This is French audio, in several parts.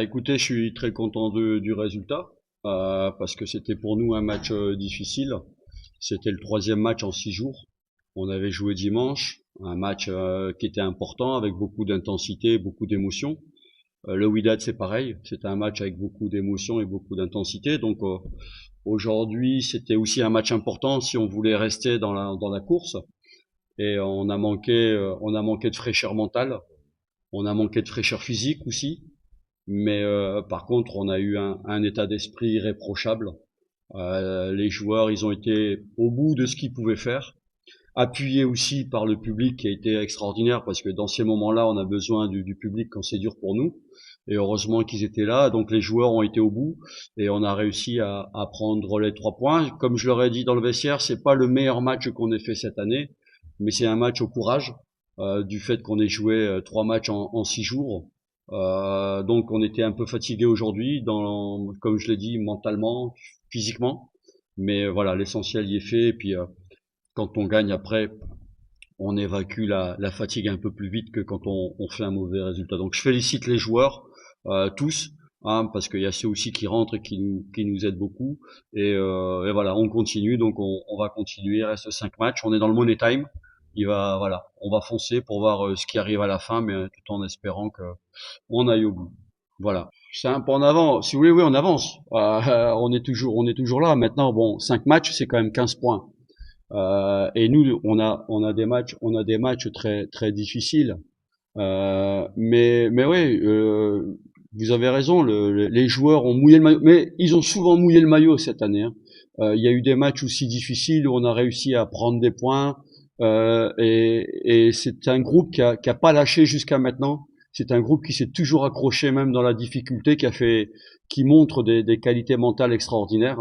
Écoutez, je suis très content du résultat parce que c'était pour nous un match difficile. C'était le troisième match en 6 jours. On avait joué dimanche, un match qui était important avec beaucoup d'intensité, beaucoup d'émotion. Le Wydad, c'est pareil, c'était un match avec beaucoup d'émotion et beaucoup d'intensité. Donc aujourd'hui, c'était aussi un match important si on voulait rester dans la course. Et on a manqué de fraîcheur mentale, on a manqué de fraîcheur physique aussi. Mais par contre, on a eu un état d'esprit irréprochable. Les joueurs, ils ont été au bout de ce qu'ils pouvaient faire, appuyés aussi par le public qui a été extraordinaire, parce que dans ces moments-là, on a besoin du public quand c'est dur pour nous. Et heureusement qu'ils étaient là, donc les joueurs ont été au bout et on a réussi à prendre les 3 points. Comme je leur ai dit dans le vestiaire, c'est pas le meilleur match qu'on ait fait cette année, mais c'est un match au courage du fait qu'on ait joué 3 matchs en 6 jours. Donc on était un peu fatigué aujourd'hui, comme je l'ai dit, mentalement, physiquement. Mais voilà, l'essentiel y est fait. Et puis quand on gagne après, on évacue la fatigue un peu plus vite que quand on fait un mauvais résultat. Donc je félicite les joueurs, tous, hein, parce qu'il y a ceux aussi qui rentrent et qui nous aident beaucoup. Et voilà, on continue, donc on va continuer. Il reste 5 matchs. On est dans le money time. Voilà, on va foncer pour voir ce qui arrive à la fin, mais tout en espérant que on aille au bout. Voilà. C'est un pas en avant. Si oui, oui, on avance. On est toujours là. Maintenant, bon, 5 matchs, c'est quand même 15 points. Et nous, on a des matchs très très difficiles. Mais ouais, vous avez raison. Les joueurs ont mouillé le maillot, mais ils ont souvent mouillé le maillot cette année, hein. Il y a eu des matchs aussi difficiles où on a réussi à prendre des points. Et c'est un groupe qui a pas lâché jusqu'à maintenant. C'est un groupe qui s'est toujours accroché même dans la difficulté, qui montre des qualités mentales extraordinaires.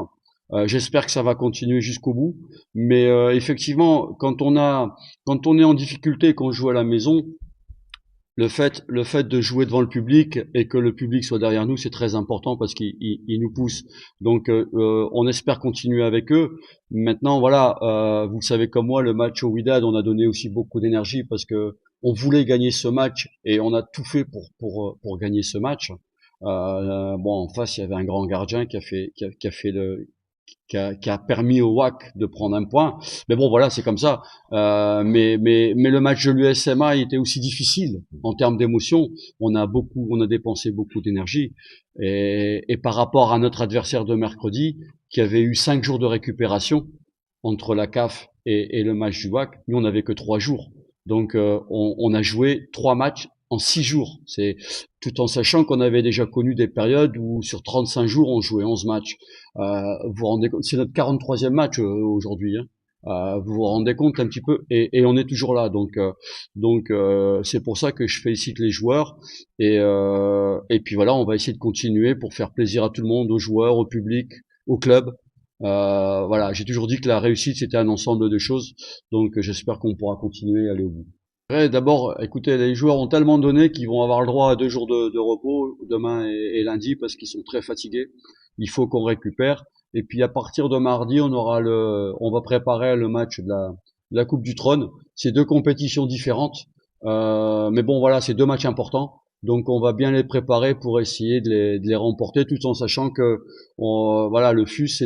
J'espère que ça va continuer jusqu'au bout. Mais effectivement, quand on est en difficulté, qu'on joue à la maison, le fait de jouer devant le public et que le public soit derrière nous, c'est très important parce qu'il nous pousse. Donc, on espère continuer avec eux. Maintenant, voilà, vous le savez comme moi, le match au Wydad, on a donné aussi beaucoup d'énergie parce que on voulait gagner ce match et on a tout fait pour gagner ce match. Bon, en face, il y avait un grand gardien qui a permis au WAC de prendre un point. Mais bon, voilà, c'est comme ça. Mais le match de l'USMA était aussi difficile en termes d'émotion. On a dépensé beaucoup d'énergie. Et par rapport à notre adversaire de mercredi, qui avait eu 5 jours de récupération entre la CAF et le match du WAC, nous on n'avait que 3 jours. Donc on a joué 3 matchs en 6 jours. C'est tout en sachant qu'on avait déjà connu des périodes où sur 35 jours on jouait 11 matchs. Vous vous rendez compte, c'est notre 43e match aujourd'hui, hein. Vous vous rendez compte un petit peu, et on est toujours là. Donc c'est pour ça que je félicite les joueurs. Et puis voilà, on va essayer de continuer pour faire plaisir à tout le monde, aux joueurs, au public, au club. Voilà, j'ai toujours dit que la réussite c'était un ensemble de choses. Donc j'espère qu'on pourra continuer à aller au bout. Ouais, d'abord, écoutez, les joueurs ont tellement donné qu'ils vont avoir le droit à 2 jours de repos demain et lundi parce qu'ils sont très fatigués. Il faut qu'on récupère. Et puis à partir de mardi, on va préparer le match de la Coupe du Trône. C'est 2 compétitions différentes, mais bon, voilà, c'est 2 matchs importants. Donc on va bien les préparer pour essayer de les remporter, tout en sachant que, voilà, le FUS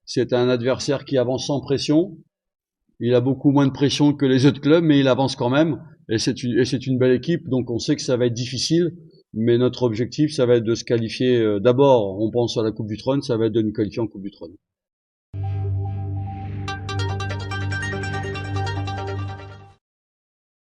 c'est un adversaire qui avance sans pression. Il a beaucoup moins de pression que les autres clubs, mais il avance quand même. Et c'est une belle équipe, donc on sait que ça va être difficile. Mais notre objectif, ça va être de se qualifier. D'abord, on pense à la Coupe du Trône, ça va être de nous qualifier en Coupe du Trône.